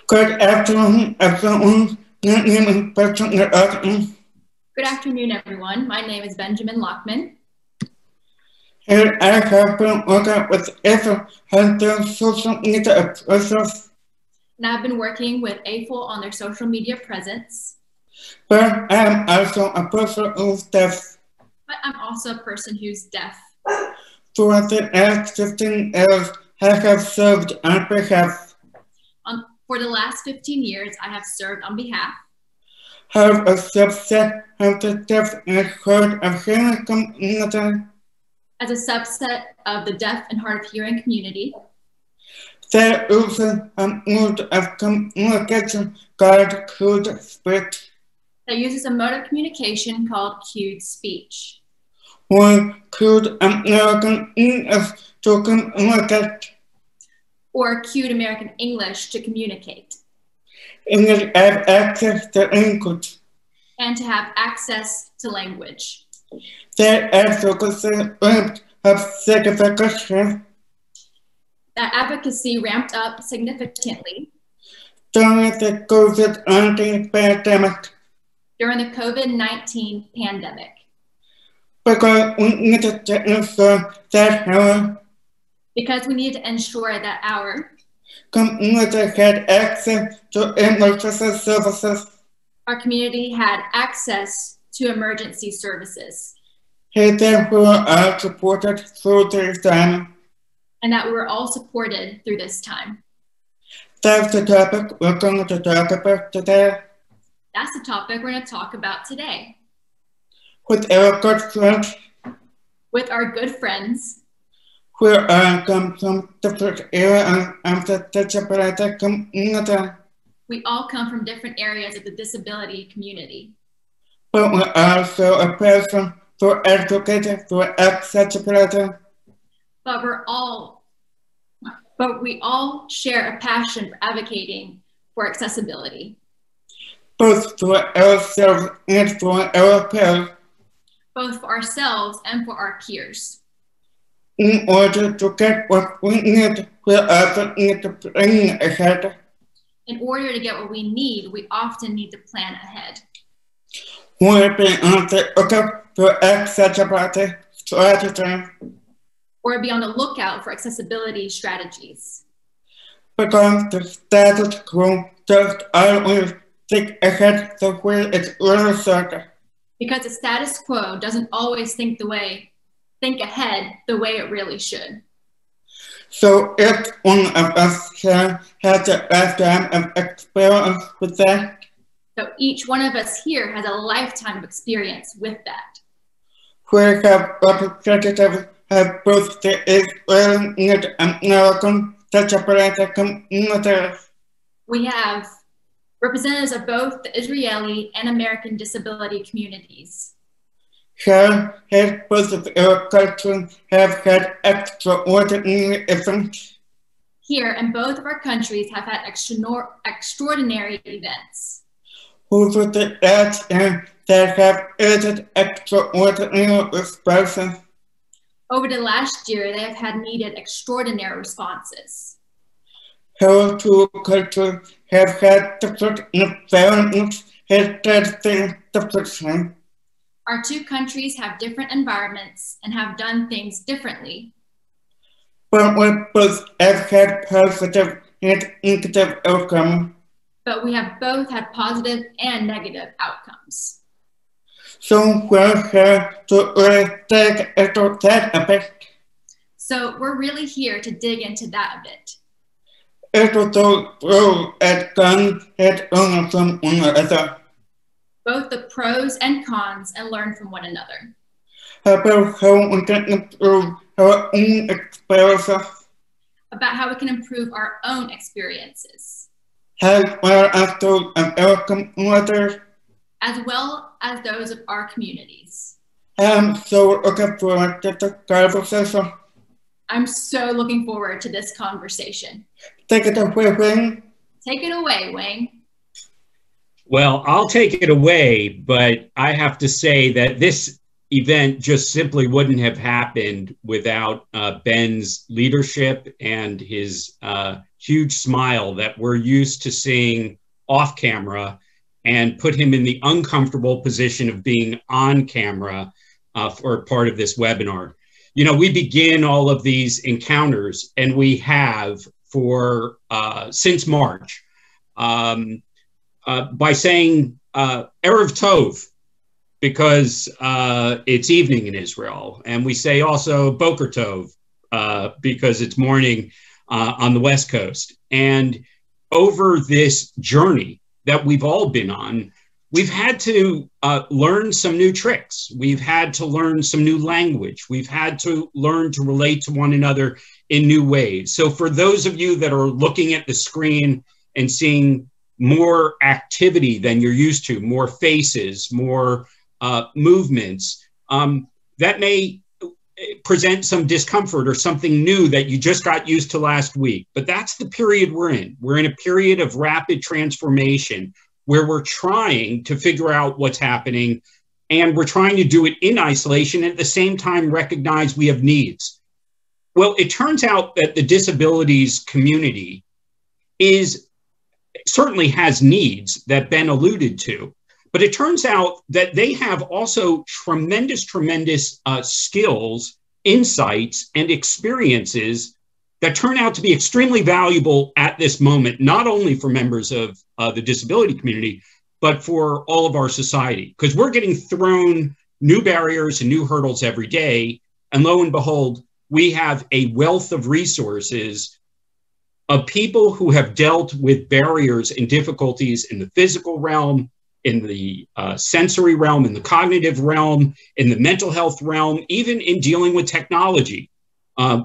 Good afternoon, everyone. My name is Benjamin Lockman. Good afternoon, everyone. My name is Benjamin Lockman. And I have been working with EFA on their social media approaches, And I've been working with AFL on their social media presence. but I am also a person who's deaf. But I'm also a person who's deaf. For the last 15 years, I have served on behalf For the last 15 years, I have served on behalf of a subset of the deaf and hard of hearing community as a subset of the deaf and hard of hearing community that uses a mode of communication called code speech, that uses a mode of communication called cued speech, or code American English to communicate. or cued American English to communicate, And it have access to language. and to have access to language. That advocacy ramped up significantly That advocacy ramped up significantly during the COVID-19 pandemic during the COVID-19 pandemic because we needed to ensure that our because we needed to ensure that our community had access to emergency services. Our community had access to emergency services, And therefore are supported through this time. and that we were all supported through this time. That's the topic we're going to talk about today That's the topic we're going to talk about today with our good friends with our good friends who are come from different areas of the disability community. We all come from different areas of the disability community, But we're also a person for advocating for accessibility. but we all share a passion for advocating for accessibility, Both for ourselves and for our peers, both for ourselves and for our peers. in order to get what we need, we also need to plan ahead. In order to get what we need, we often need to plan ahead. We'll be on the lookout for accessibility strategy Or be on the lookout for accessibility strategies. because the status quo doesn't always think ahead the way it really should. Because the status quo doesn't always think ahead the way it really should. So each one of us here has a lifetime of experience with that. So each one of us here has a lifetime of experience with that. We have representatives of both the Israeli and American disability communities. We have representatives of both the Israeli and American disability communities. Here, both of our cultures have had extraordinary events. Here, and both of our countries have had extraordinary events. Over the last year, that have aided extraordinary responses. Over the last year, they have had needed extraordinary responses. Our two cultures have had different environments and things differently. Our two countries have different environments and have done things differently. But we both have had positive and negative outcomes. But we have both had positive and negative outcomes. So we're here to really dig into that a bit. So we're really here to dig into that a bit. Into those pros and cons and learn from one another. Both the pros and cons and learn from one another. About how we can improve our own experiences. About how we can improve our own experiences. As well as those of our communities. As well as those of our communities. I'm so looking forward to the conversation. I'm so looking forward to this conversation. Take it away, Wayne. Take it away, Wayne. Well, I'll take it away, but I have to say that this event just simply wouldn't have happened without Ben's leadership and his huge smile that we're used to seeing off camera, and put him in the uncomfortable position of being on camera for part of this webinar. You know, we begin all of these encounters, and we have for since March, by saying Erev Tov, because it's evening in Israel. And we say also Boker Tov, because it's morning on the West Coast. And over this journey that we've all been on, we've had to learn some new tricks. We've had to learn some new language. We've had to learn to relate to one another in new ways. So for those of you that are looking at the screen and seeing more activity than you're used to, more faces, more movements, that may present some discomfort or something new that you just got used to last week. But that's the period we're in. We're in a period of rapid transformation where we're trying to figure out what's happening, and we're trying to do it in isolation and at the same time recognize we have needs. Well, it turns out that the disabilities community certainly has needs that Ben alluded to, but it turns out that they have also tremendous skills, insights, and experiences that turn out to be extremely valuable at this moment, not only for members of the disability community, but for all of our society, because we're getting thrown new barriers and new hurdles every day. And lo and behold, we have a wealth of resources of people who have dealt with barriers and difficulties in the physical realm, in the sensory realm, in the cognitive realm, in the mental health realm, even in dealing with technology,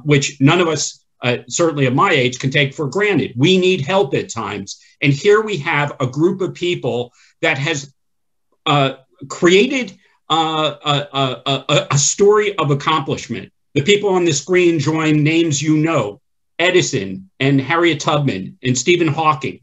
which none of us, certainly at my age, can take for granted. We need help at times. And here we have a group of people that has created a story of accomplishment. The people on the screen join names you know: Edison and Harriet Tubman and Stephen Hawking.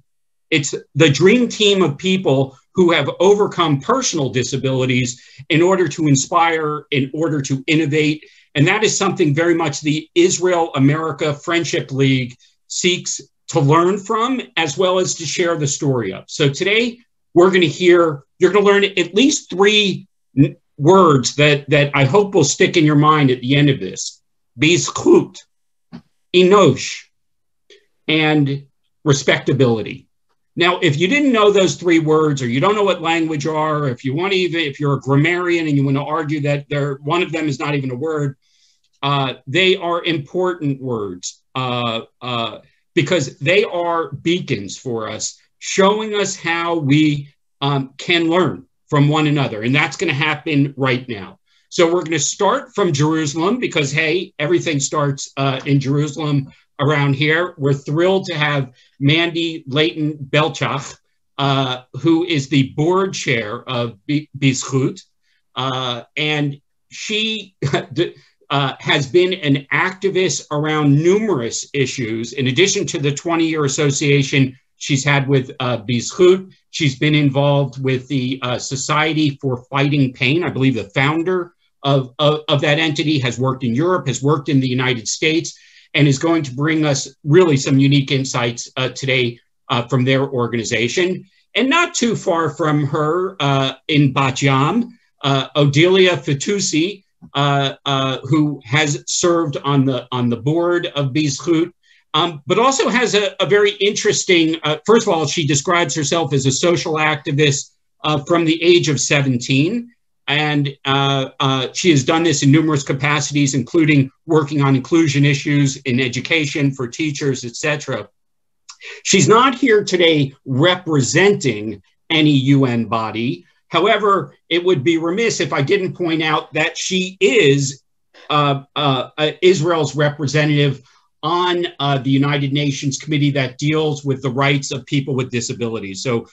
It's the dream team of people who have overcome personal disabilities in order to inspire, in order to innovate. And that is something very much the Israel-America Friendship League seeks to learn from, as well as to share the story of. So today, you're going to learn at least 3 words that I hope will stick in your mind at the end of this: bizchut, enosh, and respectability. Now, if you didn't know those 3 words, or you don't know what language are, if you're a grammarian and you want to argue that one of them is not even a word, they are important words because they are beacons for us, showing us how we can learn from one another. And that's going to happen right now. So we're going to start from Jerusalem because, hey, everything starts in Jerusalem around here. We're thrilled to have Mandy Leighton Belchach, who is the board chair of bizchut, and she has been an activist around numerous issues. In addition to the 20-year association she's had with bizchut, she's been involved with the Society for Fighting Pain. I believe the founder of that entity has worked in Europe, has worked in the United States, and is going to bring us really some unique insights today from their organization. And not too far from her in Bat Yam, Odelia Fitoussi, who has served on the board of bizchut, but also has a very interesting, first of all, she describes herself as a social activist from the age of 17. And she has done this in numerous capacities, including working on inclusion issues in education for teachers, etc. She's not here today representing any UN body. However, it would be remiss if I didn't point out that she is Israel's representative on the United Nations committee that deals with the rights of people with disabilities. So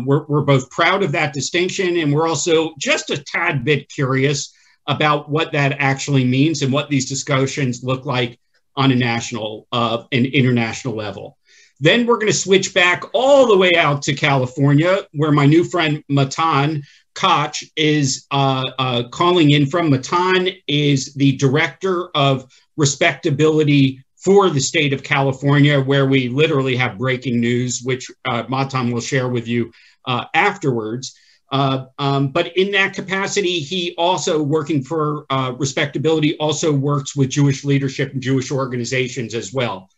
we're both proud of that distinction, and we're also just a tad bit curious about what that actually means and what these discussions look like on a national and international level. Then we're going to switch back all the way out to California, where my new friend Matan Koch is calling in from Matan, is the director of respectability for the state of California, where we literally have breaking news, which Matan will share with you afterwards. But in that capacity, he also, working for respectability, also works with Jewish leadership and Jewish organizations as well.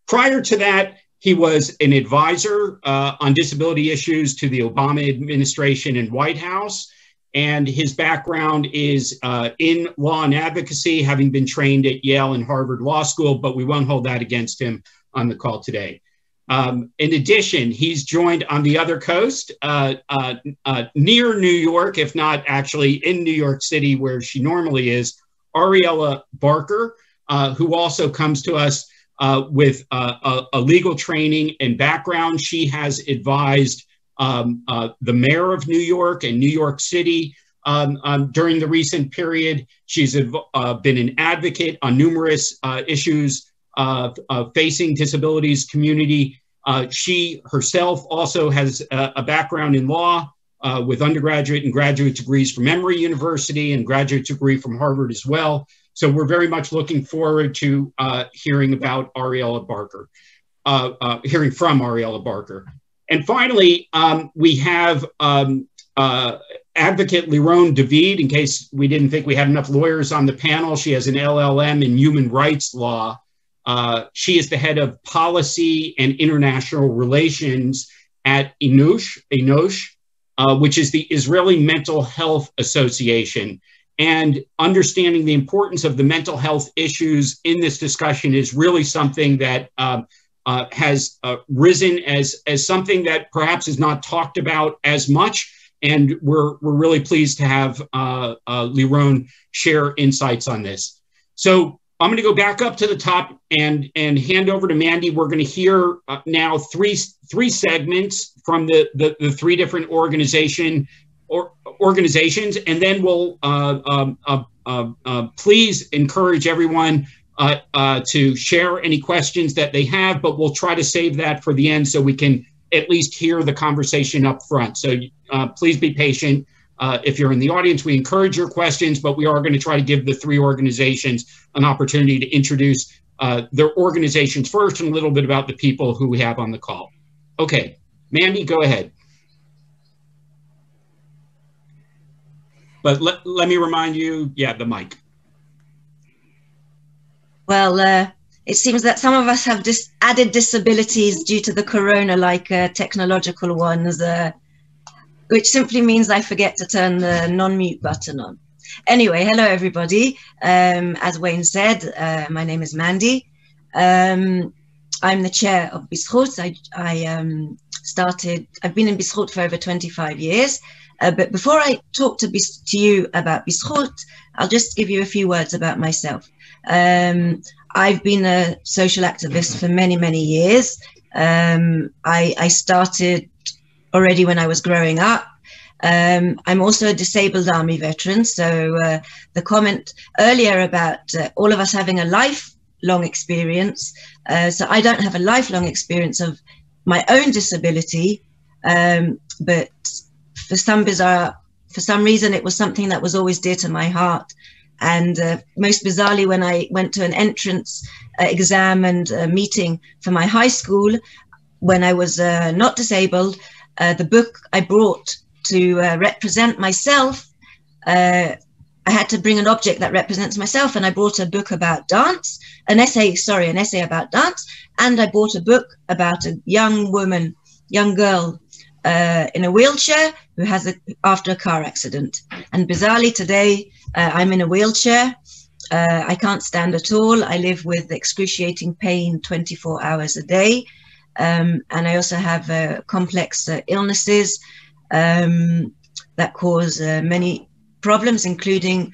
Prior to that, he was an advisor on disability issues to the Obama administration and White House. And his background is in law and advocacy, having been trained at Yale and Harvard Law School, but we won't hold that against him on the call today. In addition, he's joined on the other coast, near New York, if not actually in New York City, where she normally is, Ariella Barker, who also comes to us with a legal training and background. She has advised the mayor of New York and New York City during the recent period. She's been an advocate on numerous issues facing disabilities community. She herself also has a background in law with undergraduate and graduate degrees from Emory University and graduate degree from Harvard as well. So we're very much looking forward to hearing about Ariella Barker, hearing from Ariella Barker. And finally, we have Advocate Liron David, in case we didn't think we had enough lawyers on the panel. She has an LLM in human rights law. She is the head of policy and international relations at Enosh, which is the Israeli Mental Health Association. And understanding the importance of the mental health issues in this discussion is really something that has risen as something that perhaps is not talked about as much. And we're really pleased to have Liron share insights on this. So I'm going to go back up to the top and hand over to Mandy. We're going to hear now three segments from the three different organizations, and then we'll please encourage everyone to share any questions that they have, but we'll try to save that for the end so we can at least hear the conversation up front. So please be patient. If you're in the audience, we encourage your questions, but we are going to try to give the three organizations an opportunity to introduce their organizations first and a little bit about the people who we have on the call. Okay, Mandy, go ahead. But let me remind you, yeah, the mic. Well, it seems that some of us have added disabilities due to the corona, like technological ones, which simply means I forget to turn the non-mute button on. Anyway, hello, everybody. As Wayne said, my name is Mandy. I'm the chair of Bizchut. I've been in Bizchut for over 25 years. But before I talk to you about Bizchut, I'll just give you a few words about myself. I've been a social activist for many, many years. I started already when I was growing up. I'm also a disabled army veteran. So the comment earlier about all of us having a lifelong experience. So I don't have a lifelong experience of my own disability, but for some reason, it was something that was always dear to my heart. And most bizarrely, when I went to an entrance exam and meeting for my high school, when I was not disabled, the book I brought to represent myself, I had to bring an object that represents myself. And I brought a book about dance, an essay about dance. And I bought a book about a young girl in a wheelchair who has after a car accident. And bizarrely today, I'm in a wheelchair. I can't stand at all. I live with excruciating pain 24 hours a day. And I also have complex illnesses that cause many problems, including many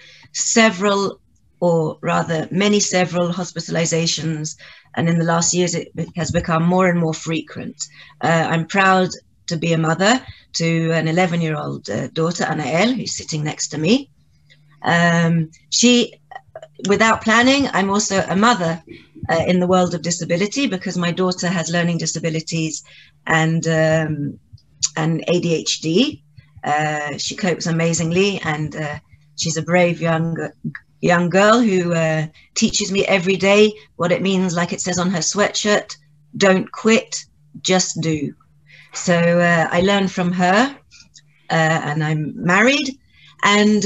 several hospitalizations. And in the last years, it has become more and more frequent. I'm proud to be a mother to an 11-year-old daughter, Anael, who's sitting next to me. Without planning, I'm also a mother in the world of disability, because my daughter has learning disabilities and ADHD. She copes amazingly, and she's a brave young girl who teaches me every day what it means, like it says on her sweatshirt, don't quit, just do. So I learned from her, and I'm married. And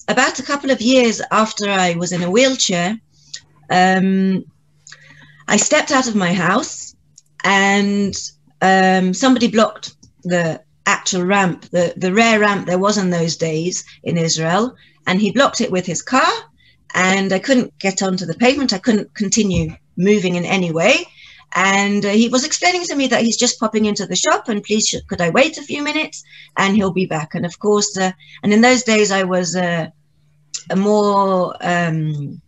about a couple of years after I was in a wheelchair, I stepped out of my house, and somebody blocked the actual ramp, the rare ramp there was in those days in Israel, and he blocked it with his car, and I couldn't get onto the pavement. I couldn't continue moving in any way. And he was explaining to me that he's just popping into the shop, and please, could I wait a few minutes, and he'll be back. And of course, and in those days I was a more, don't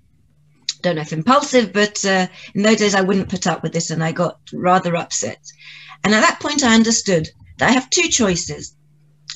know if impulsive, but in those days I wouldn't put up with this, and I got rather upset. And at that point I understood that I have two choices.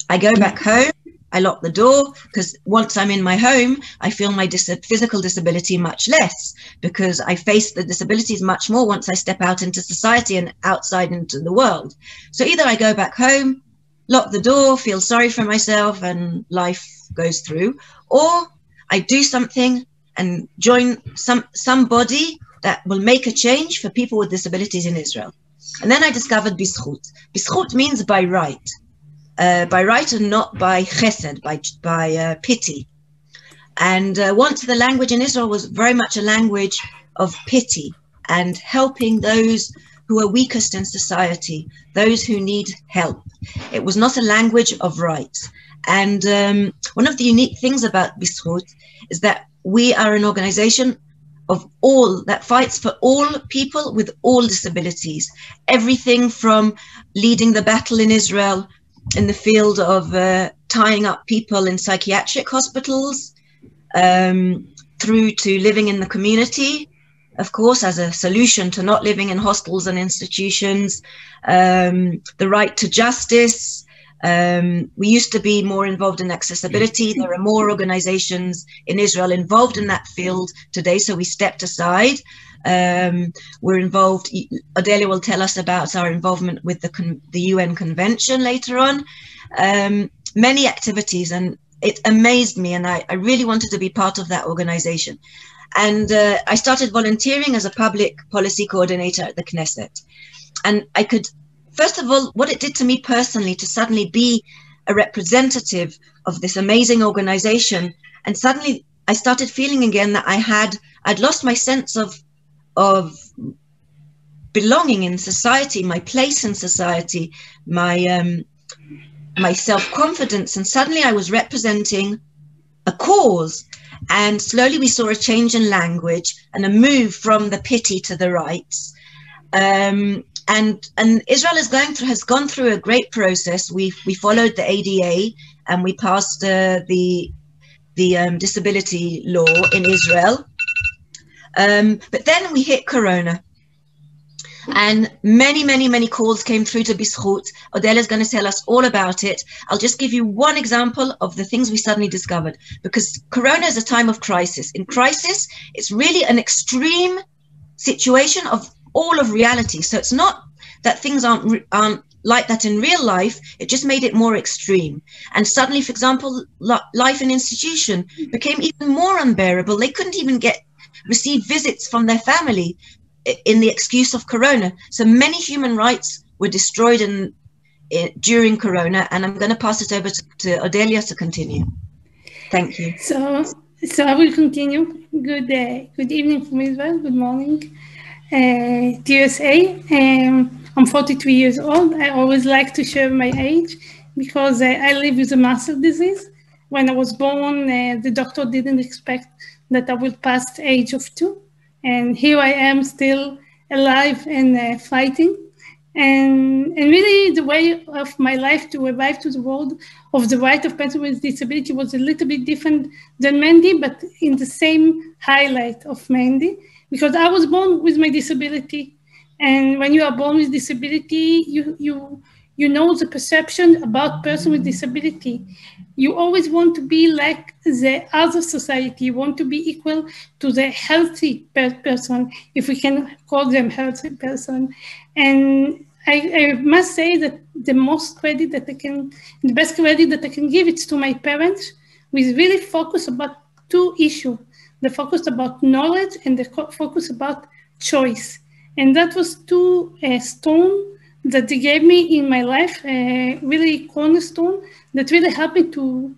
I go back home, I lock the door, because once I'm in my home, I feel my physical disability much less, because I face the disabilities much more once I step out into society and outside into the world. So either I go back home, lock the door, feel sorry for myself, and life goes through, or I do something and join somebody that will make a change for people with disabilities in Israel. And then I discovered Bizchut. Bizchut means by right. By right and not by chesed, by pity. And once the language in Israel was very much a language of pity and helping those who are weakest in society, those who need help. It was not a language of rights. And one of the unique things about Bizchut is that we are an organization of all that fights for all people with all disabilities. Everything from leading the battle in Israel in the field of tying up people in psychiatric hospitals, through to living in the community, of course, as a solution to not living in hostels and institutions, the right to justice. We used to be more involved in accessibility. There are more organizations in Israel involved in that field today, so we stepped aside. We're involved, Adelia will tell us about our involvement with the UN Convention later on. Many activities, and it amazed me, and I really wanted to be part of that organization. And I started volunteering as a public policy coordinator at the Knesset. And I could, first of all, what it did to me personally to suddenly be a representative of this amazing organization, and suddenly I started feeling again that I'd lost my sense of belonging in society, my place in society, my self-confidence, and suddenly I was representing a cause. And slowly we saw a change in language and a move from the pity to the rights. And Israel has gone through a great process. We followed the ADA, and we passed the disability law in Israel. But then we hit Corona, and many calls came through to Bizchut. Odelia's going to tell us all about it. I'll just give you one example of the things we suddenly discovered, because Corona is a time of crisis. In crisis, it's really an extreme situation of all of reality. So it's not that things aren't like that in real life, it just made it more extreme. And suddenly, for example, life in institution became even more unbearable. They couldn't even receive visits from their family in the excuse of Corona. So many human rights were destroyed during Corona, and I'm going to pass it over to Odelia to continue. Thank you. So I will continue. Good evening from Israel. Good morning to USA. I'm 43 years old. I always like to share my age because I live with a massive disease. When I was born, the doctor didn't expect that I would pass the age of 2. And here I am still alive and fighting. And really the way of my life to arrive to the world of the right of person with disability was a little bit different than Mandy, but in the same highlight of Mandy, because I was born with my disability. And when you are born with disability, you know the perception about person with disability. You always want to be like the other society. You want to be equal to the healthy person, if we can call them healthy person. And I must say that the best credit that I can give it to my parents, with really focus about two issues: the focus about knowledge and the focus about choice. And that was two stones that they gave me in my life, really cornerstone that really helped me to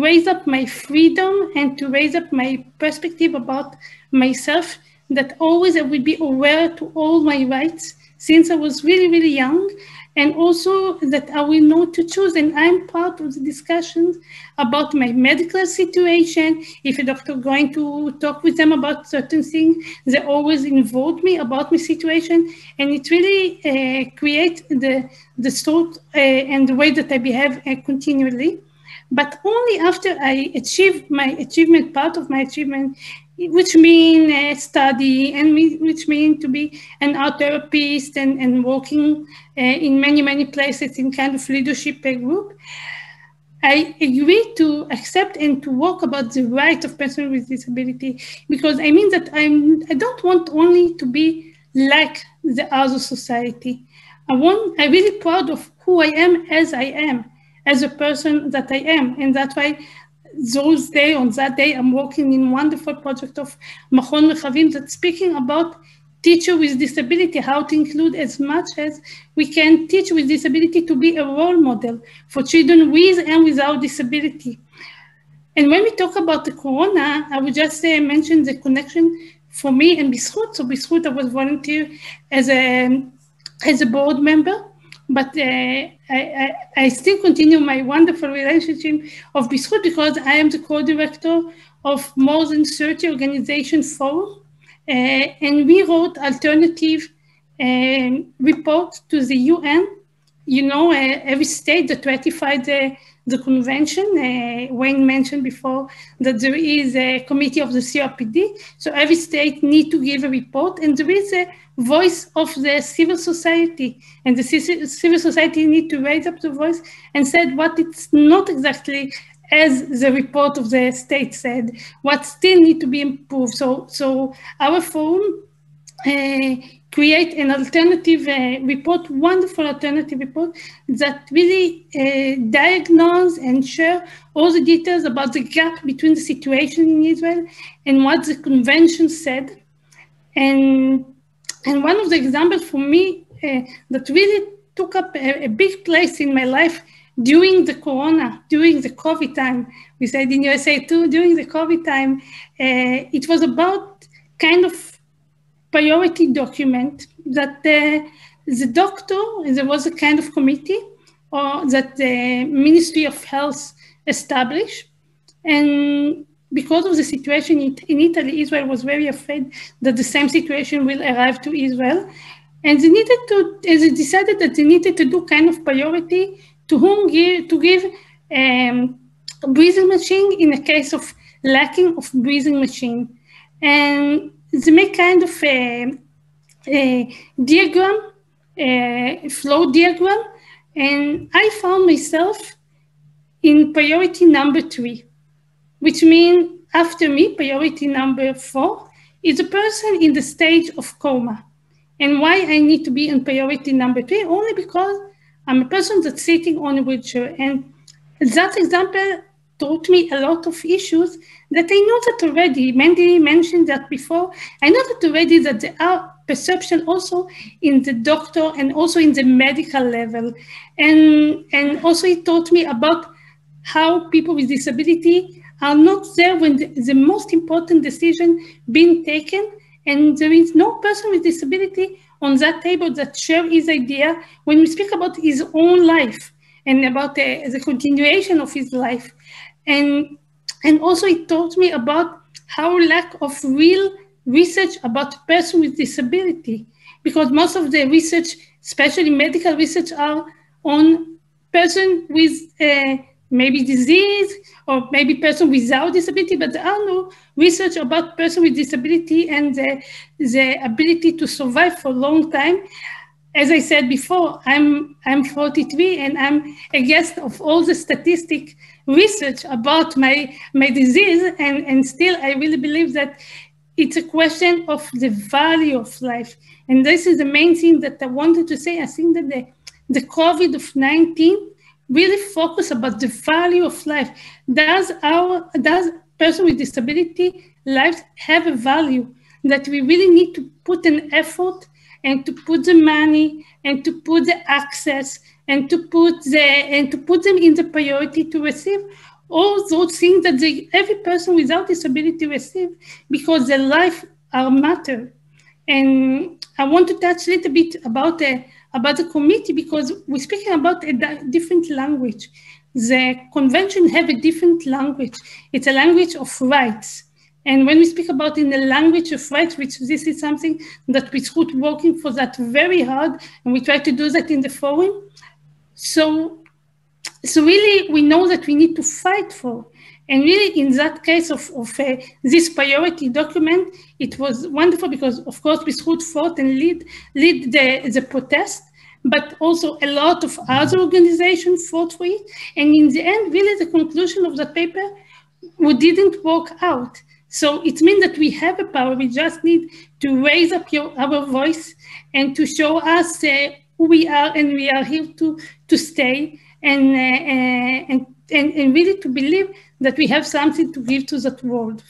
raise up my freedom and to raise up my perspective about myself, that always I would be aware to all my rights since I was really, really young, and also that I will know to choose. And I'm part of the discussions about my medical situation. If a doctor going to talk with them about certain things, they always involve me about my situation. And it really creates the sort and the way that I behave continually. But only after I achieve my achievement, part of my achievement, which mean study and which mean to be an art therapist and working in many, many places in kind of leadership group, I agree to accept and to work about the right of person with disability, because I mean that I don't want only to be like the other society. I'm really proud of who I am, as a person that I am. And that's why on that day, I'm working in wonderful project of Machon Rechavim that's speaking about teacher with disability, how to include as much as we can teach with disability to be a role model for children with and without disability. And when we talk about the corona, I would just mention the connection for me and B'zchut. So B'zchut, I was volunteer as a board member, but I still continue my wonderful relationship of B'zchut because I am the co-director of more than 30 organization forum. And we wrote alternative report to the UN. You know, every state that ratified the convention, Wayne mentioned before that there is a committee of the CRPD. So every state need to give a report, and there is a voice of the civil society, and the civil society need to raise up the voice and said what it's not exactly as the report of the state said, what still need to be improved. So our forum create an alternative report, wonderful alternative report that really diagnose and share all the details about the gap between the situation in Israel and what the convention said. And one of the examples for me that really took up a big place in my life during the corona, during the COVID time, we said in USA too, during the COVID time, it was about kind of priority document that the doctor, there was a kind of committee that the Ministry of Health established. And because of the situation in Italy, Israel was very afraid that the same situation will arrive to Israel. And they decided that they needed to do kind of priority to whom to give breathing machine in a case of lacking of breathing machine. And they make kind of a diagram, a flow diagram, and I found myself in priority number 3, which means after me, priority number 4 is a person in the stage of coma. And why I need to be in priority number 3? Only because I'm a person that's sitting on a wheelchair. And that example taught me a lot of issues that I know that already. Mandy mentioned that before. I know that already that there are perception also in the doctor and also in the medical level. And also it taught me about how people with disability are not there when the most important decision being taken, and there is no person with disability on that table that share his idea when we speak about his own life and about the continuation of his life. And also it taught me about how lack of real research about person with disability, because most of the research, especially medical research, are on person with maybe disease or maybe person without disability, but there are no research about person with disability and the ability to survive for a long time. As I said before, I'm 43 and I'm a guest of all the statistic research about my disease, and still I really believe that it's a question of the value of life. And this is the main thing that I wanted to say. I think that the COVID-19 really focus about the value of life. Does person with disability lives have a value that we really need to put an effort and to put the money and to put the access and to put them in the priority to receive all those things that every person without disability receive, because their life are matter. And I want to touch a little bit about the committee, because we're speaking about a different language. The convention have a different language. It's a language of rights. And when we speak about in the language of rights, which this is something that we're working for that very hard, and we try to do that in the forum. So really, we know that we need to fight for. And really, in that case of this priority document, it was wonderful because, of course, B'zchut fought and lead the protest, but also a lot of other organizations fought for it. And in the end, really, the conclusion of the paper didn't work out. So it means that we have a power. We just need to raise up our voice and to show us who we are, and we are here to stay, and really to believe that we have something to give to that world.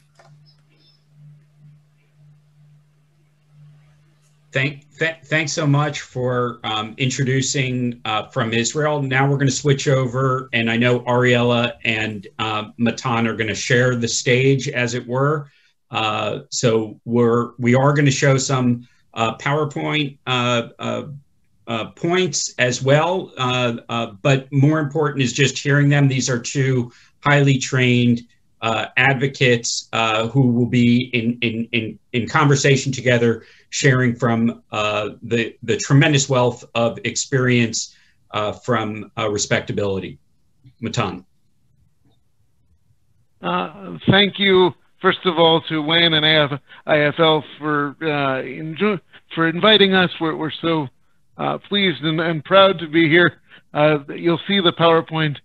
Thanks so much for introducing from Israel. Now we're going to switch over, and I know Ariella and Matan are going to share the stage, as it were. So we are going to show some PowerPoint points as well, but more important is just hearing them. These are two highly trained advocates who will be in conversation together, sharing from the tremendous wealth of experience from respectability. Matan. Thank you, first of all, to Wayne and IFL for inviting us. We're so pleased and proud to be here. You'll see the PowerPoint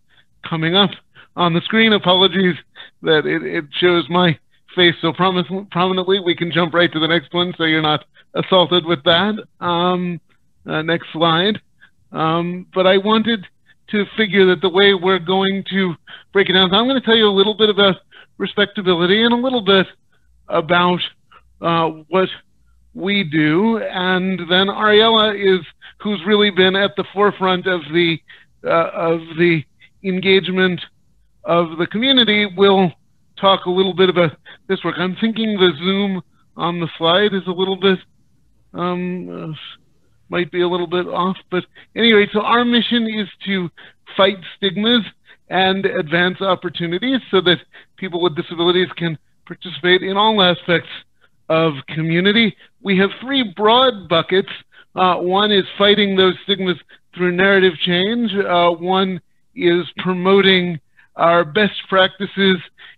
coming up on the screen. Apologies that it shows my face so prominently. We can jump right to the next one so you're not assaulted with that. Next slide. But I wanted to figure that the way we're going to break it down, so I'm going to tell you a little bit about respectability and a little bit about what we do, and then Ariella who's really been at the forefront of the engagement of the community, will talk a little bit about this work. I'm thinking the zoom on the slide is a little bit might be a little bit off, but anyway, so our mission is to fight stigmas and advance opportunities so that people with disabilities can participate in all aspects of community. We have three broad buckets. One is fighting those stigmas through narrative change. One is promoting our best practices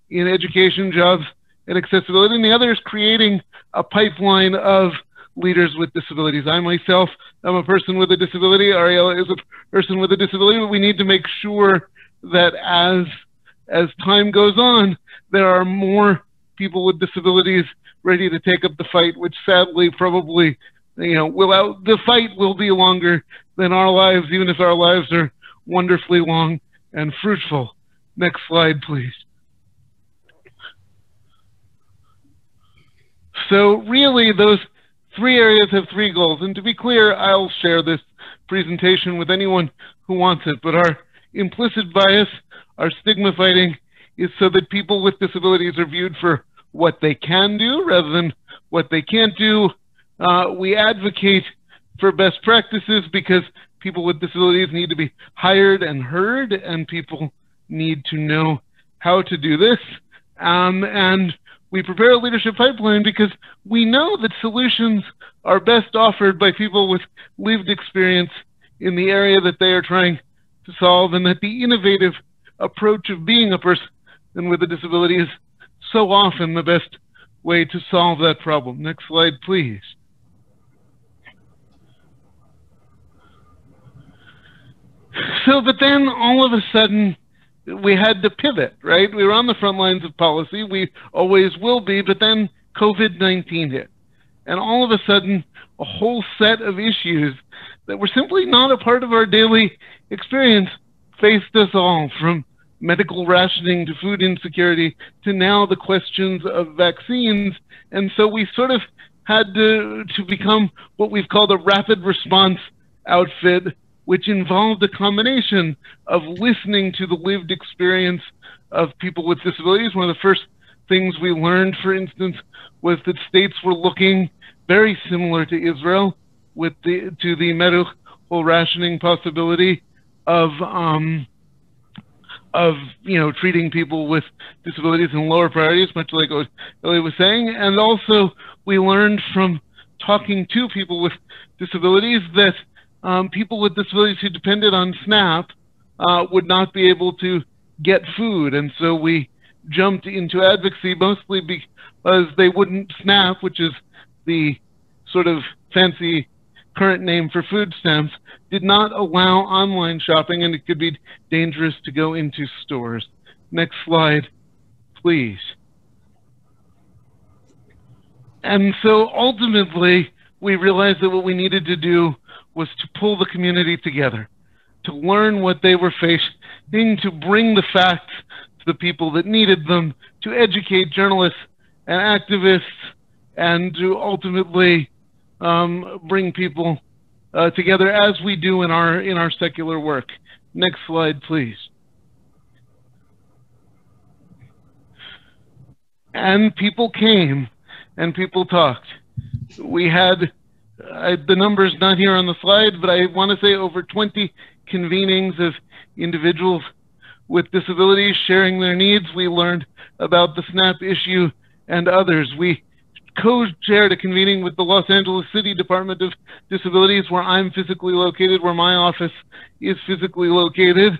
in education, jobs, and accessibility. And the other is creating a pipeline of leaders with disabilities. I myself am a person with a disability. Ariella is a person with a disability. But we need to make sure that as time goes on, there are more people with disabilities ready to take up the fight, which sadly probably, the fight will be longer than our lives, even if our lives are wonderfully long and fruitful. Next slide, please. So really, those three areas have three goals. And to be clear, I'll share this presentation with anyone who wants it. But our implicit bias, our stigma fighting, is so that people with disabilities are viewed for what they can do rather than what they can't do. We advocate for best practices because people with disabilities need to be hired and heard, and people need to know how to do this. And we prepare a leadership pipeline because we know that solutions are best offered by people with lived experience in the area that they are trying to solve, and that the innovative approach of being a person with a disability is so often the best way to solve that problem. Next slide, please. So, but then all of a sudden, we had to pivot, right? We were on the front lines of policy. We always will be, but then COVID-19 hit. And all of a sudden, a whole set of issues that were simply not a part of our daily experience faced us all, from medical rationing to food insecurity to now the questions of vaccines. And so we sort of had to become what we've called a rapid response outfit, which involved a combination of listening to the lived experience of people with disabilities. One of the first things we learned, for instance, was that states were looking very similar to Israel to the medical rationing possibility of treating people with disabilities in lower priorities, much like what Ellie was saying. And also we learned from talking to people with disabilities that people with disabilities who depended on SNAP would not be able to get food. And so we jumped into advocacy, mostly because they wouldn't SNAP, which is the sort of fancy current name for food stamps, did not allow online shopping, and it could be dangerous to go into stores. Next slide, please. And so ultimately, we realized that what we needed to do was to pull the community together, to learn what they were facing, to bring the facts to the people that needed them, to educate journalists and activists, and to ultimately bring people together as we do in our secular work. Next slide, please. And people came and people talked. We had, the number's not here on the slide, but I want to say over 20 convenings of individuals with disabilities sharing their needs. We learned about the SNAP issue and others. We co-chaired a convening with the Los Angeles City Department of Disabilities, where I'm physically located, where my office is physically located.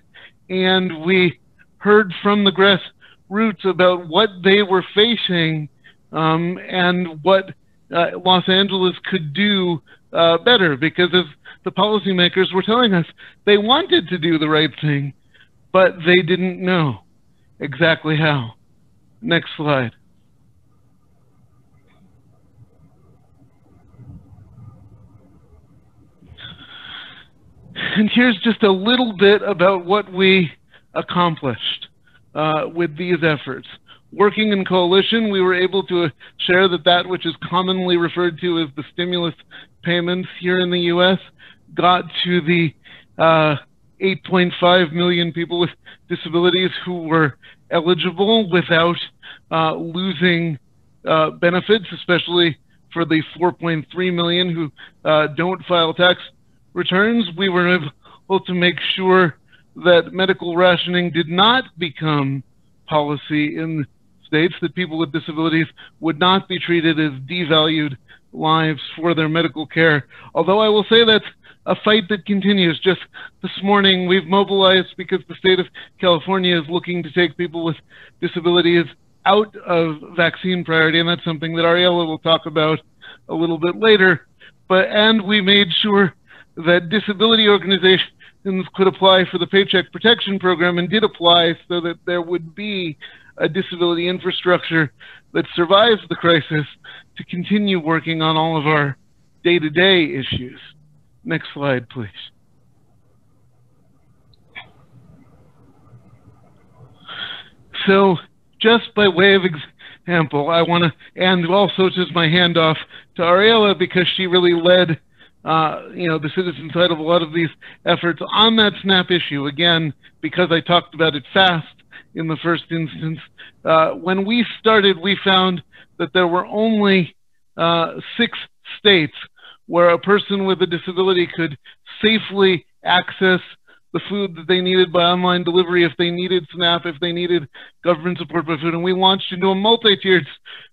And we heard from the grassroots about what they were facing and what Los Angeles could do better, because as the policymakers were telling us, they wanted to do the right thing, but they didn't know exactly how. Next slide. And here's just a little bit about what we accomplished with these efforts. Working in coalition, we were able to share that which is commonly referred to as the stimulus payments here in the US got to the 8.5 million people with disabilities who were eligible without losing benefits, especially for the 4.3 million who don't file tax returns. We were able to make sure that medical rationing did not become policy in states, that people with disabilities would not be treated as devalued lives for their medical care. Although I will say that's a fight that continues. Just this morning, we've mobilized because the state of California is looking to take people with disabilities out of vaccine priority, and that's something that Ariella will talk about a little bit later. And we made sure that disability organizations could apply for the Paycheck Protection Program, and did apply, so that there would be a disability infrastructure that survives the crisis to continue working on all of our day-to-day issues. Next slide, please. So just by way of example, I want to, and also just my handoff to Ariella, because she really led the citizen side of a lot of these efforts on that SNAP issue. Again, because I talked about it fast in the first instance. When we started, we found that there were only 6 states where a person with a disability could safely access the food that they needed by online delivery, if they needed SNAP, if they needed government support by food. And we launched into a multi-tiered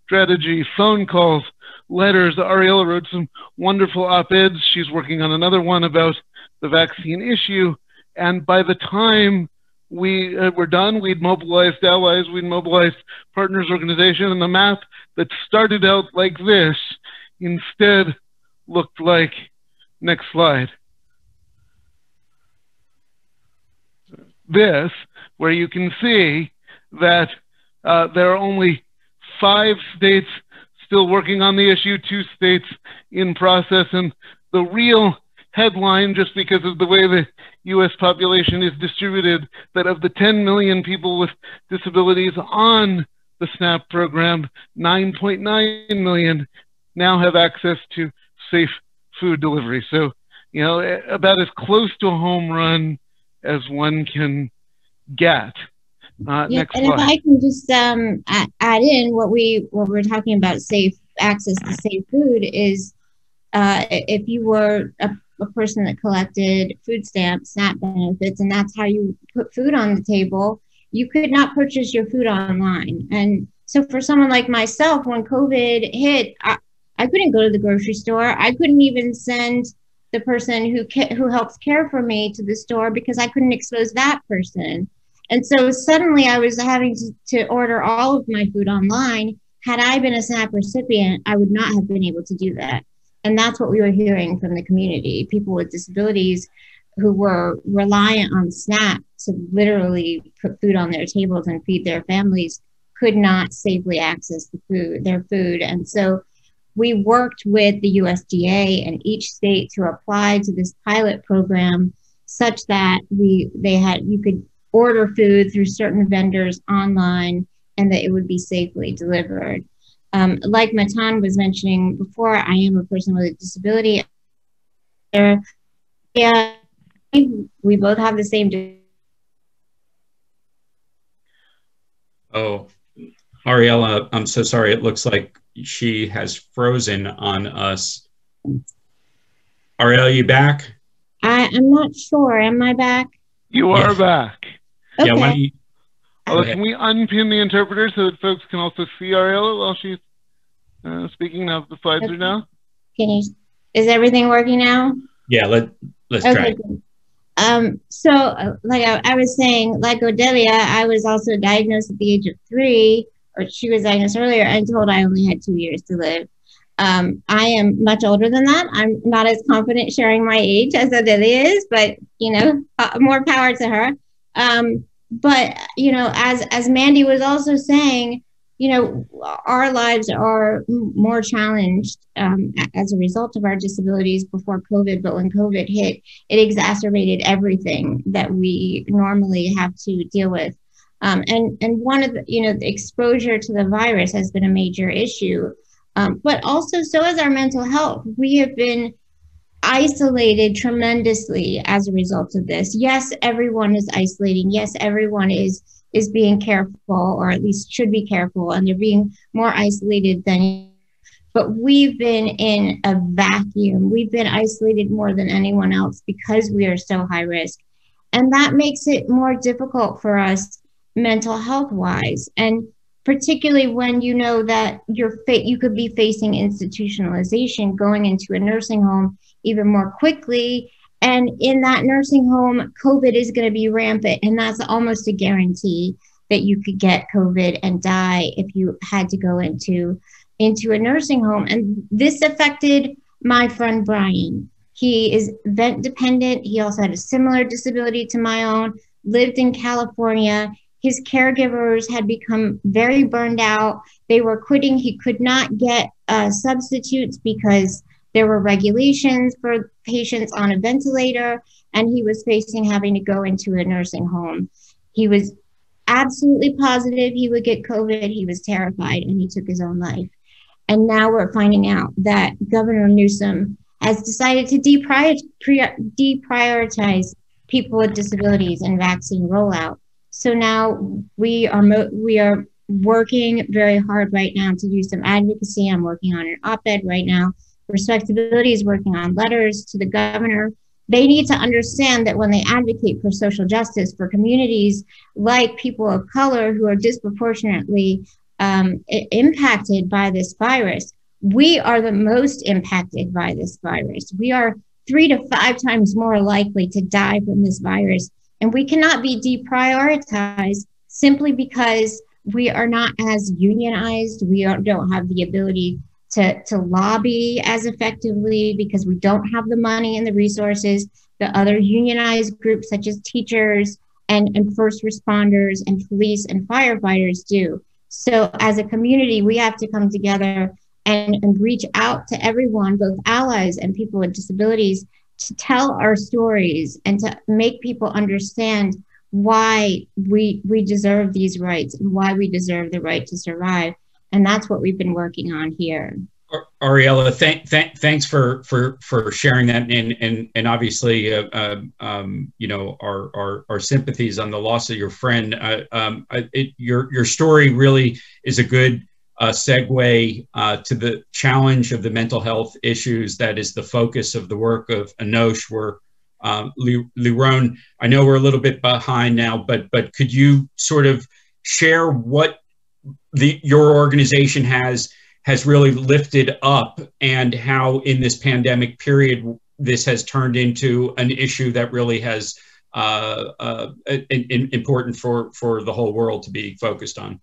strategy: phone calls, letters. Ariella wrote some wonderful op-eds. She's working on another one about the vaccine issue. And by the time we were done, we'd mobilized allies, we'd mobilized partners organization, and the map that started out like this instead looked like, next slide, this, where you can see that there are only 5 states still working on the issue, 2 states in process, and the real headline, just because of the way the U.S. population is distributed, that of the 10 million people with disabilities on the SNAP program, 9.9 million now have access to safe food delivery. So, you know, about as close to a home run as one can get. Next and slide. if I can just add in what we're talking about, safe access to safe food, is if you were a person that collected food stamps, SNAP benefits, and that's how you put food on the table, you could not purchase your food online. And so for someone like myself, when COVID hit, I couldn't go to the grocery store. I couldn't even send the person who helps care for me to the store because I couldn't expose that person. And so suddenly I was having to order all of my food online. Had I been a SNAP recipient, I would not have been able to do that. And that's what we were hearing from the community. People with disabilities who were reliant on SNAP to literally put food on their tables and feed their families could not safely access their food. And so we worked with the USDA and each state to apply to this pilot program such that you could order food through certain vendors online and that it would be safely delivered. Like Matan was mentioning before, I am a person with a disability. Yeah, we both have the same. Oh, Ariella, I'm so sorry. It looks like she has frozen on us. Ariella, you back? I'm not sure. Am I back? You are back. Okay. Yeah, why don't you, can we unpin the interpreter so that folks can also see Ariella while she's speaking? Now the slides are down. Is everything working now? Yeah, let's try. Good. So like I was saying, like Odelia, I was also diagnosed at the age of 3, or she was diagnosed earlier, and told I only had 2 years to live. I am much older than that. I'm not as confident sharing my age as Odelia is, but you know, more power to her. But you know, as Mandy was also saying, you know, our lives are more challenged as a result of our disabilities before COVID, but when COVID hit, it exacerbated everything that we normally have to deal with. And one of the, you know, the exposure to the virus has been a major issue, but also so has our mental health. We have been isolated tremendously as a result of this. Yes, everyone is isolating. Yes, everyone is being careful, or at least should be careful, and they're being more isolated than, but we've been in a vacuum. We've been isolated more than anyone else because we are so high risk. And that makes it more difficult for us mental health wise. And particularly when you know that you could be facing institutionalization, going into a nursing home even more quickly. And in that nursing home, COVID is going to be rampant. And that's almost a guarantee that you could get COVID and die if you had to go into a nursing home. And this affected my friend Brian. He is vent dependent. He also had a similar disability to my own, lived in California. His caregivers had become very burned out. They were quitting. He could not get substitutes because there were regulations for patients on a ventilator, and he was facing having to go into a nursing home. He was absolutely positive he would get COVID. He was terrified, and he took his own life. And now we're finding out that Governor Newsom has decided to deprioritize people with disabilities in vaccine rollout. So now we are working very hard right now to do some advocacy. I'm working on an op-ed right now. Respectability is working on letters to the governor. They need to understand that when they advocate for social justice for communities like people of color who are disproportionately impacted by this virus, we are the most impacted by this virus. We are 3 to 5 times more likely to die from this virus. And we cannot be deprioritized simply because we are not as unionized. We don't have the ability to lobby as effectively because we don't have the money and the resources that other unionized groups such as teachers and first responders and police and firefighters do. So as a community, we have to come together and reach out to everyone, both allies and people with disabilities, to tell our stories and to make people understand why we deserve these rights and why we deserve the right to survive. And that's what we've been working on here. Ariella, thanks for sharing that, and obviously, you know, our sympathies on the loss of your friend. Your story really is a good segue to the challenge of the mental health issues that is the focus of the work of Enosh. Where Liron, I know we're a little bit behind now, but could you sort of share what your organization has really lifted up, and how in this pandemic period this has turned into an issue that really has important for the whole world to be focused on?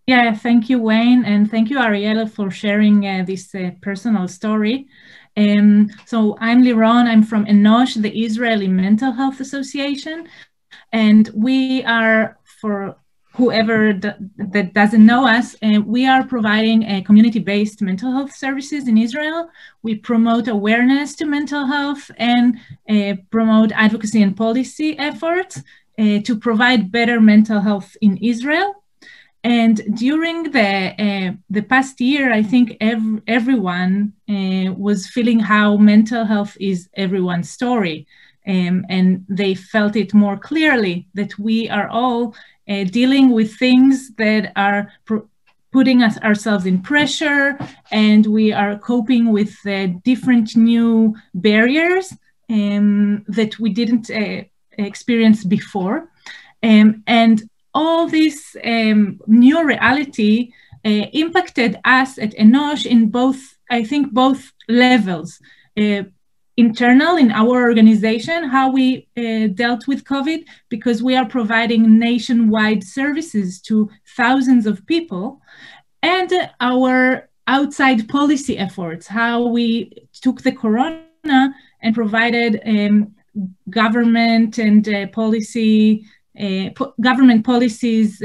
Yeah, thank you, Wayne, and thank you, Ariella, for sharing this personal story. So I'm Liron, I'm from Enosh, the Israeli Mental Health Association, and we are, for whoever that doesn't know us, we are providing community-based mental health services in Israel. We promote awareness to mental health and promote advocacy and policy efforts to provide better mental health in Israel. And during the past year, I think everyone was feeling how mental health is everyone's story. And they felt it more clearly that we are all dealing with things that are putting ourselves in pressure, and we are coping with different new barriers that we didn't experience before. And all this new reality impacted us at Enosh in both, I think, both levels. Internal in our organization, how we dealt with COVID, because we are providing nationwide services to thousands of people, and our outside policy efforts, how we took the corona and provided government and policy, government policies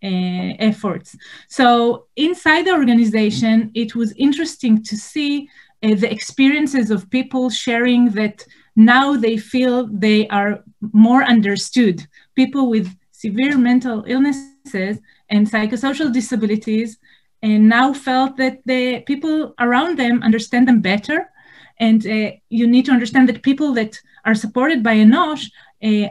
efforts. So inside the organization, it was interesting to see the experiences of people sharing that now they feel they are more understood. People with severe mental illnesses and psychosocial disabilities, and now felt that the people around them understand them better. And you need to understand that people that are supported by Enosh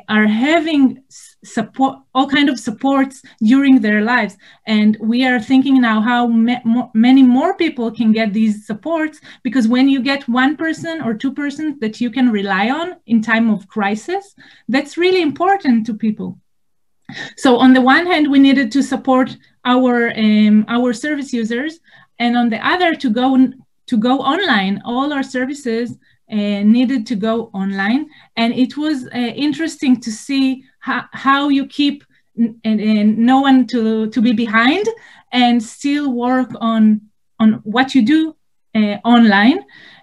are having support, all kinds of supports during their lives. And we are thinking now how many more people can get these supports, because when you get one person or two persons that you can rely on in time of crisis, that's really important to people. So on the one hand, we needed to support our service users, and on the other, to go online. All our services needed to go online, and it was interesting to see how you keep no one to be behind and still work on what you do online.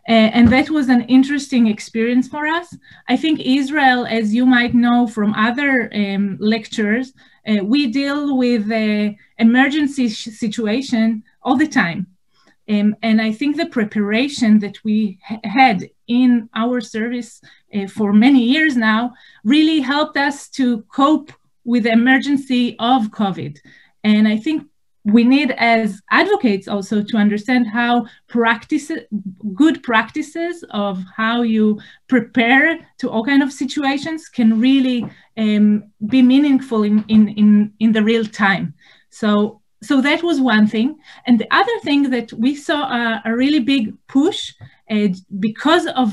And that was an interesting experience for us. I think Israel, as you might know from other lectures, we deal with emergency situation all the time. And I think the preparation that we had in our service for many years now really helped us to cope with the emergency of COVID. And I think we need, as advocates, also to understand how good practices of how you prepare to all kinds of situations can really be meaningful in the real time. So that was one thing. And the other thing that we saw a really big push because of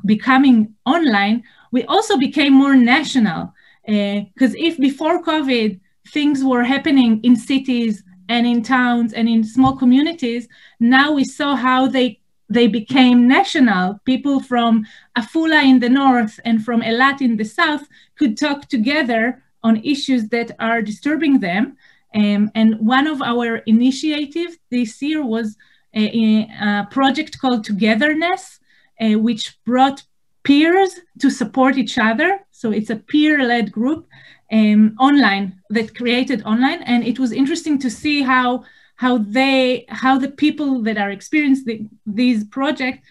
becoming online, we also became more national. Because if before COVID, things were happening in cities and in towns and in small communities, now we saw how they became national. People from Afula in the north and from Eilat in the south could talk together on issues that are disturbing them. And one of our initiatives this year was a project called Togetherness, which brought peers to support each other. So it's a peer-led group online that created online. And it was interesting to see how how the people that are experiencing these projects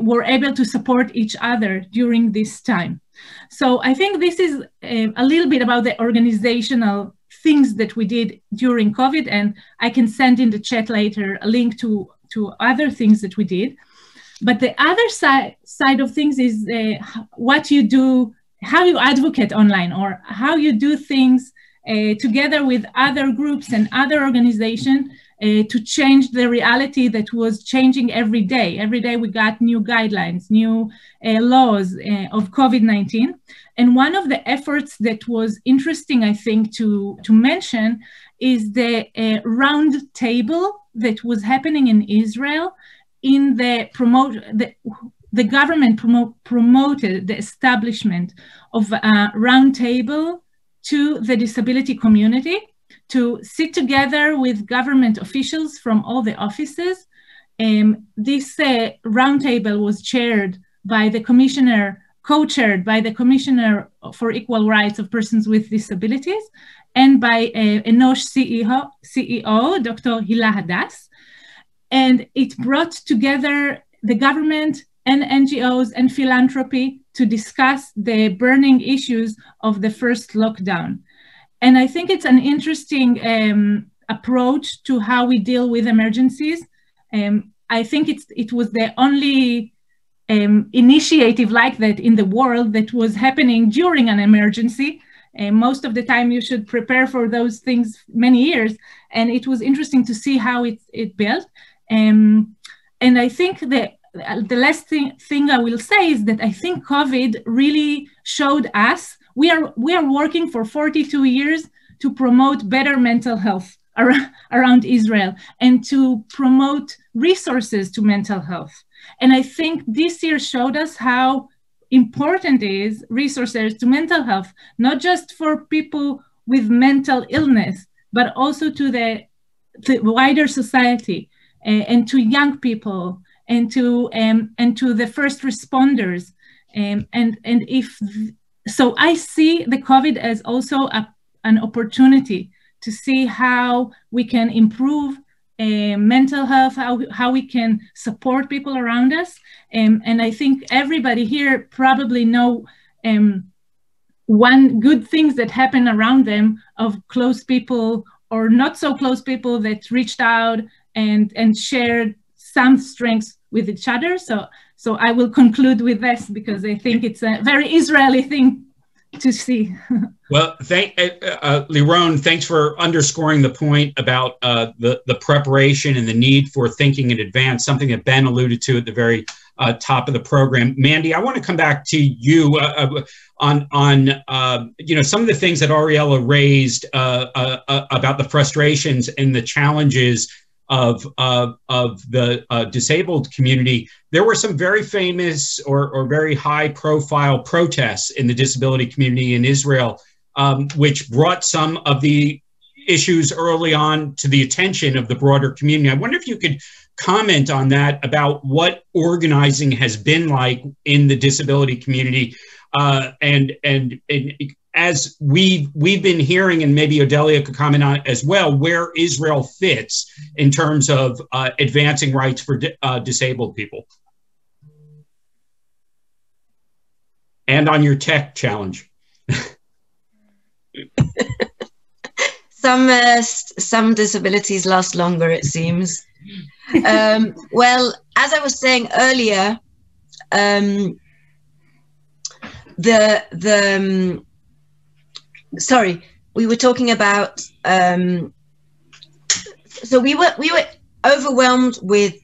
were able to support each other during this time. So I think this is a little bit about the organizational things that we did during COVID, and I can send in the chat later a link to other things that we did. But the other side of things is what you do, how you advocate online, or how you do things together with other groups and other organizations to change the reality that was changing every day. Every day we got new guidelines, new laws of COVID-19. And one of the efforts that was interesting, I think, to mention is the round table that was happening in Israel. In the government promoted the establishment of a round table to the disability community to sit together with government officials from all the offices. This roundtable was chaired by the commissioner, co-chaired by the Commissioner for Equal Rights of Persons with Disabilities, and by Enosh CEO, Dr. Hila Hadass. And it brought together the government and NGOs and philanthropy to discuss the burning issues of the first lockdown. And I think it's an interesting approach to how we deal with emergencies. I think it was the only initiative like that in the world that was happening during an emergency. Most of the time you should prepare for those things many years. And it was interesting to see how it built. And I think that the last thing I will say is that I think COVID really showed us, we are working for 42 years to promote better mental health around Israel and to promote resources to mental health. And I think this year showed us how important is resources to mental health, not just for people with mental illness, but also to the wider society and to young people and to the first responders. So I see the COVID as also an opportunity to see how we can improve mental health, how we can support people around us. And I think everybody here probably know one good things that happen around them of close people or not so close people that reached out and shared some strengths with each other. So I will conclude with this because I think it's a very Israeli thing to see. Well, Liron, thanks for underscoring the point about the preparation and the need for thinking in advance, something that Ben alluded to at the very top of the program. Mandy, I want to come back to you on some of the things that Ariella raised about the frustrations and the challenges of the disabled community. There were some very famous or very high profile protests in the disability community in Israel, which brought some of the issues early on to the attention of the broader community. I wonder if you could comment on that, about what organizing has been like in the disability community, and as we've been hearing, and maybe Odelia could comment on it as well, where Israel fits in terms of advancing rights for disabled people. And on your tech challenge. Some disabilities last longer, it seems. Well, as I was saying earlier, sorry, we were talking about, so we were overwhelmed with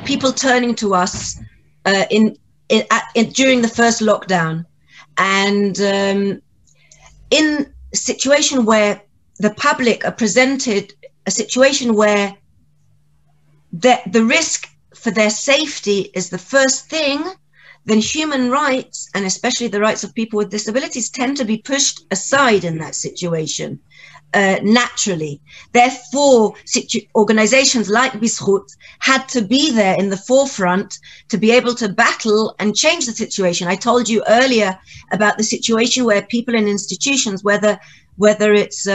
people turning to us during the first lockdown, and in a situation where the public are presented a situation where the risk for their safety is the first thing, then human rights, and especially the rights of people with disabilities, tend to be pushed aside in that situation, naturally. Therefore, organizations like Bizchut had to be there in the forefront to be able to battle and change the situation. I told you earlier about the situation where people in institutions, whether it's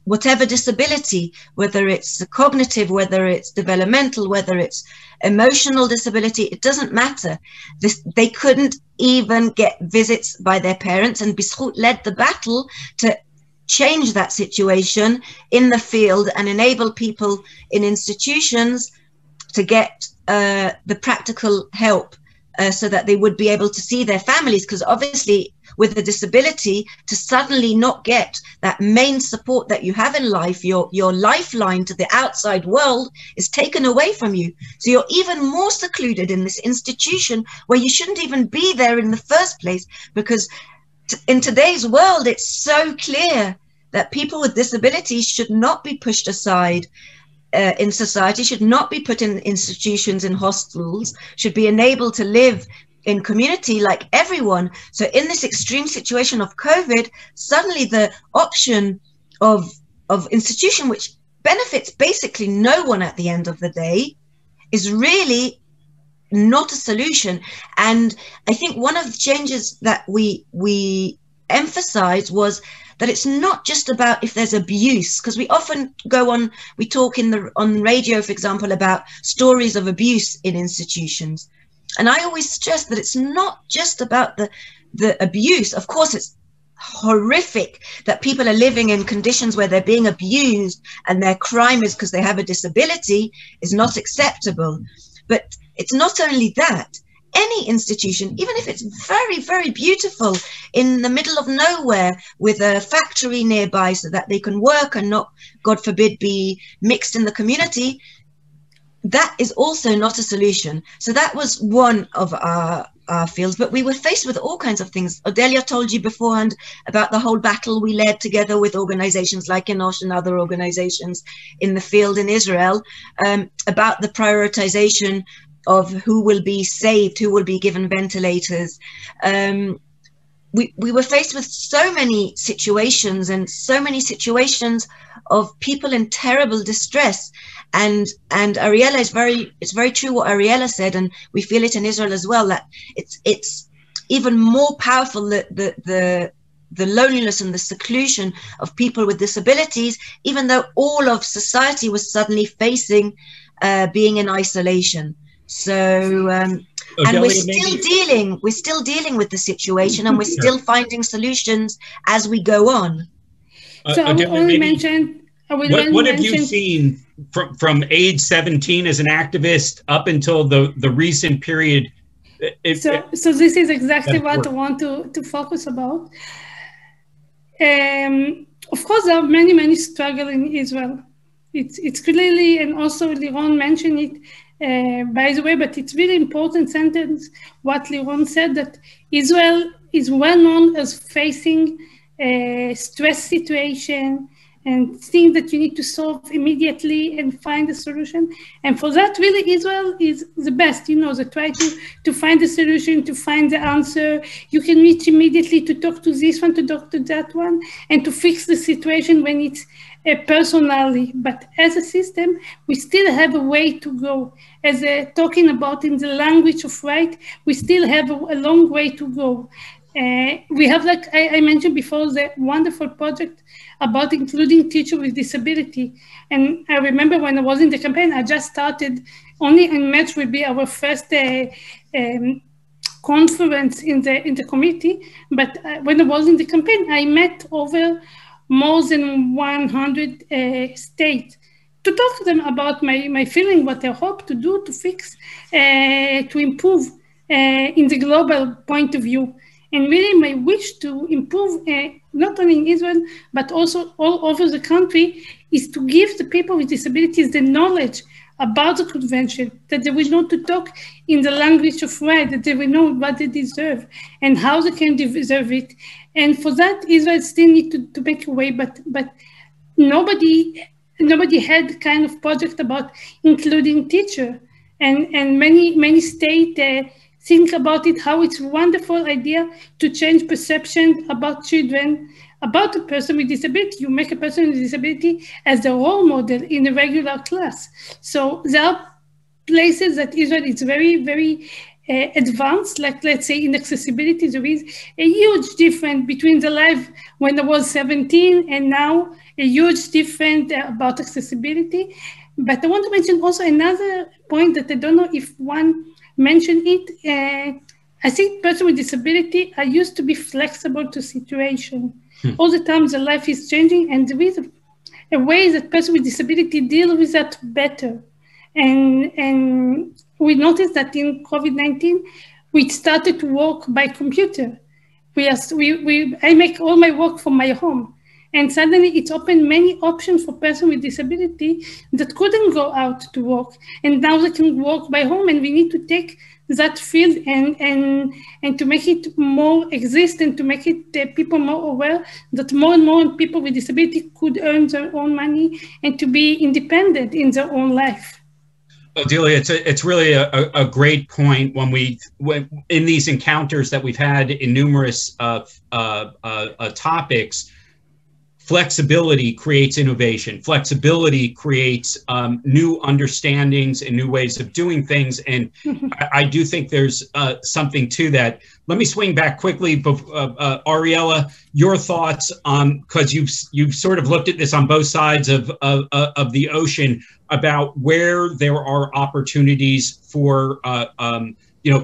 whatever disability, whether it's cognitive, whether it's developmental, whether it's emotional disability, it doesn't matter. They couldn't even get visits by their parents, and Bizchut led the battle to change that situation in the field and enable people in institutions to get the practical help so that they would be able to see their families, because obviously with a disability, to suddenly not get that main support that you have in life, your lifeline to the outside world is taken away from you. So you're even more secluded in this institution where you shouldn't even be there in the first place, because in today's world, it's so clear that people with disabilities should not be pushed aside in society, should not be put in institutions, in hostels, should be enabled to live in community like everyone. So in this extreme situation of COVID, suddenly the option of institution, which benefits basically no one at the end of the day, is really not a solution. And I think one of the changes that we emphasized was that it's not just about if there's abuse, because we often go on, we talk on radio, for example, about stories of abuse in institutions. And I always stress that it's not just about the abuse. Of course, it's horrific that people are living in conditions where they're being abused and their crime is because they have a disability is not acceptable. But it's not only that. Any institution, even if it's very, very beautiful in the middle of nowhere with a factory nearby so that they can work and not, God forbid, be mixed in the community, that is also not a solution. So that was one of our fields, but we were faced with all kinds of things. Odelia told you beforehand about the whole battle we led together with organizations like Enosh and other organizations in the field in Israel, about the prioritization of who will be saved, who will be given ventilators. We were faced with so many situations of people in terrible distress. And Ariella it's very true what Ariella said, and we feel it in Israel as well, that it's even more powerful, the loneliness and the seclusion of people with disabilities, even though all of society was suddenly facing being in isolation. So and we're still dealing with the situation, and we're still finding solutions as we go on. So I will only mention. What have you seen from age 17 as an activist up until the recent period? So this is exactly what I want to focus about. Of course, there are many struggles in Israel. It's clearly, and also Liron mentioned it, by the way, but it's really important sentence what Liron said, that Israel is well known as facing a stress situation and things that you need to solve immediately and find a solution. And for that, really, Israel is the best. They try to find a solution, to find the answer. You can reach immediately to talk to this one, to talk to that one, and to fix the situation when it's personally. But as a system, we still have a way to go. As talking about in the language of right, we still have a long way to go. We have, like I mentioned before, the wonderful project about including teachers with disability. And I remember when I was in the campaign, I just started, only in March will be our first conference in the committee. But when I was in the campaign, I met over more than 100 states to talk to them about my feeling, what I hope to do to fix, to improve in the global point of view. And really my wish to improve, not only in Israel, but also all over the country, is to give the people with disabilities the knowledge about the convention, that they will know to talk in the language of right, that they will know what they deserve and how they can deserve it. And for that, Israel still need to make a way, but nobody had kind of project about including teacher. And many states think about it, how it's a wonderful idea to change perception about children, about a person with disability. You make a person with disability as a role model in a regular class. So there are places that Israel is very, very advanced, like let's say in accessibility. There is a huge difference between the life when I was 17 and now a huge difference about accessibility. But I want to mention also another point that I don't know if one mentioned it. I think persons with disability are used to be flexible to situation. All the time, the life is changing, and there is a way that persons with disability deal with that better. And we noticed that in COVID-19, we started to work by computer. I make all my work from my home. And suddenly it opened many options for persons with disability that couldn't go out to work. And now they can work by home, and we need to take that field and to make it more exist, and to make it people more aware that more and more people with disability could earn their own money and to be independent in their own life. Delia, it's really a great point when in these encounters that we've had in numerous topics. Flexibility creates innovation. Flexibility creates new understandings and new ways of doing things. And I do think there's something to that. Let me swing back quickly, Ariella, your thoughts on, because you've sort of looked at this on both sides of the ocean, about where there are opportunities for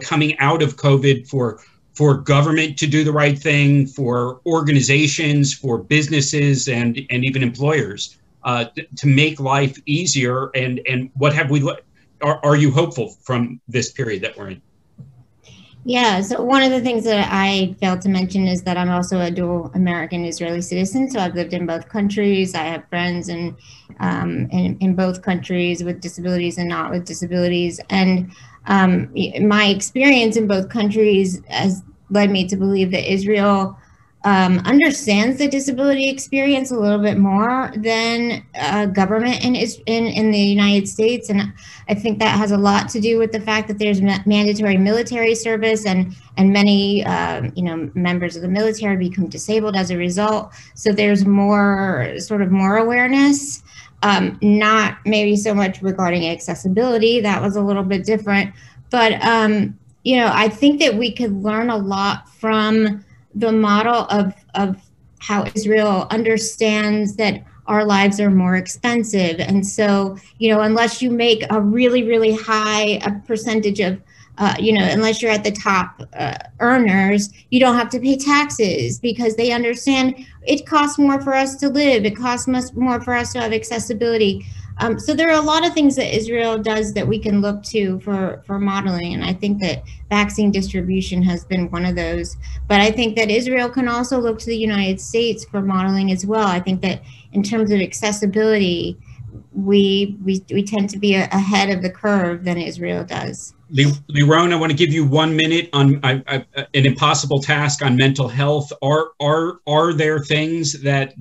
coming out of COVID, for government to do the right thing, for organizations, for businesses, and even employers to make life easier. And what have we? Are you hopeful from this period that we're in? Yeah, so one of the things that I failed to mention is that I'm also a dual American Israeli citizen. So I've lived in both countries. I have friends in both countries with disabilities and not with disabilities. And my experience in both countries has led me to believe that Israel understands the disability experience a little bit more than government in the United States. And I think that has a lot to do with the fact that there's mandatory military service, and many members of the military become disabled as a result. So there's more awareness, not maybe so much regarding accessibility. That was a little bit different. But, I think that we could learn a lot from the model of how Israel understands that our lives are more expensive. And so, unless you make a really, really high percentage of, unless you're at the top earners, you don't have to pay taxes, because they understand it costs more for us to live. It costs more for us to have accessibility. So there are a lot of things that Israel does that we can look to for modeling. And I think that vaccine distribution has been one of those. But I think that Israel can also look to the United States for modeling as well. I think that in terms of accessibility, we tend to be ahead of the curve than Israel does. Liron, I want to give you 1 minute on an impossible task on mental health. Are there things that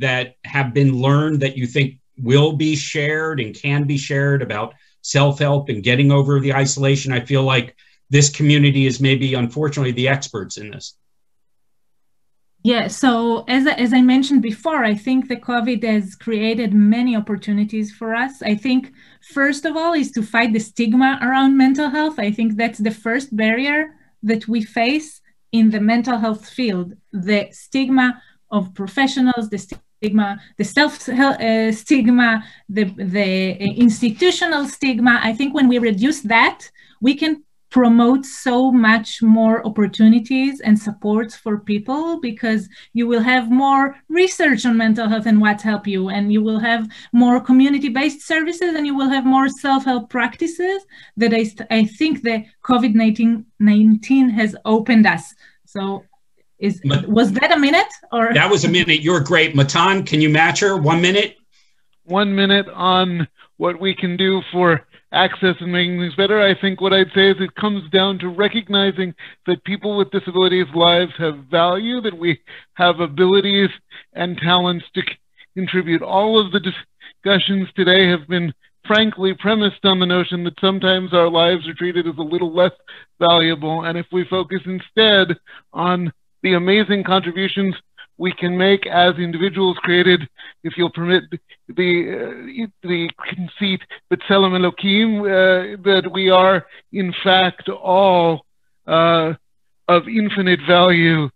have been learned that you think will be shared and can be shared about self-help and getting over the isolation? I feel like this community is maybe, unfortunately, the experts in this. Yeah, so as I mentioned before, I think the COVID has created many opportunities for us. I think, first of all, is to fight the stigma around mental health. I think that's the first barrier that we face in the mental health field, the stigma of professionals, the stigma, the self-stigma, the institutional stigma. I think when we reduce that, we can promote so much more opportunities and supports for people, because you will have more research on mental health and what help you, and you will have more community-based services, and you will have more self-help practices that I think the COVID-19 has opened us. So was that a minute? Or that was a minute. You're great. Matan, can you match her? 1 minute? 1 minute on what we can do for access and making things better. I think what I'd say is it comes down to recognizing that people with disabilities' lives have value, that we have abilities and talents to contribute. All of the discussions today have been frankly premised on the notion that sometimes our lives are treated as a little less valuable. And if we focus instead on the amazing contributions we can make as individuals, created, if you'll permit the conceit, B'Tselem Elokim, that we are in fact all of infinite value,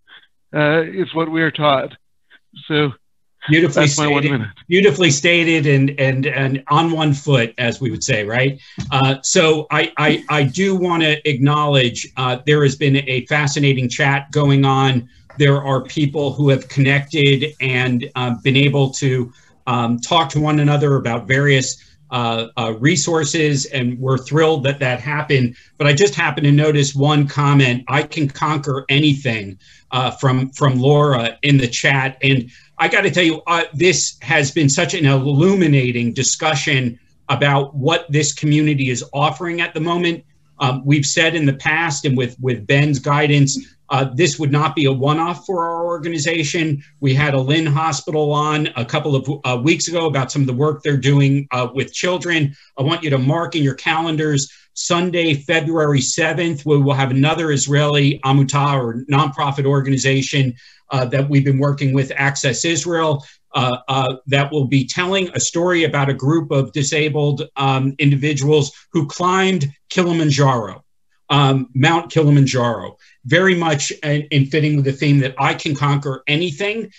is what we are taught. So Beautifully That's my 1 stated. minute. Beautifully stated, and on one foot, as we would say, right? So I do want to acknowledge there has been a fascinating chat going on. There are people who have connected and been able to talk to one another about various resources, and we're thrilled that that happened. But I just happened to notice one comment: "I can conquer anything," from Laura in the chat. And I got to tell you, this has been such an illuminating discussion about what this community is offering at the moment. We've said in the past, and with Ben's guidance, this would not be a one-off for our organization. We had a Lynn Hospital on a couple of weeks ago about some of the work they're doing with children. I want you to mark in your calendars, Sunday, February 7th, we will have another Israeli Amutah, or nonprofit organization that we've been working with, Access Israel, that will be telling a story about a group of disabled individuals who climbed Kilimanjaro, Mount Kilimanjaro. Very much in fitting with the theme that I can conquer anything.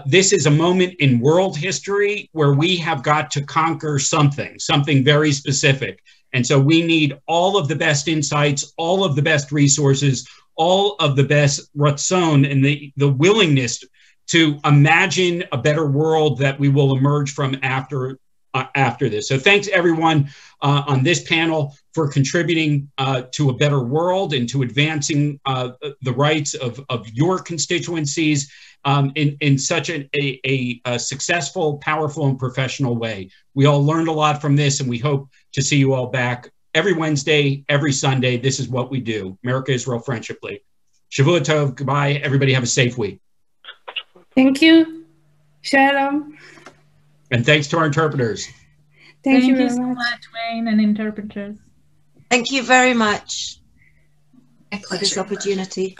This is a moment in world history where we have got to conquer something very specific. And so we need all of the best insights, all of the best resources, all of the best ratzon, and the willingness to imagine a better world that we will emerge from after this. So thanks everyone on this panel for contributing to a better world and to advancing the rights of your constituencies in such a successful, powerful, and professional way. We all learned a lot from this, and we hope to see you all back every Wednesday, every Sunday. This is what we do. America-Israel Friendship League. Shavua Tov. Goodbye. Everybody have a safe week. Thank you. Shalom. And thanks to our interpreters. Thank you very so much, Wayne, and interpreters. Thank you very much My for this pleasure. opportunity.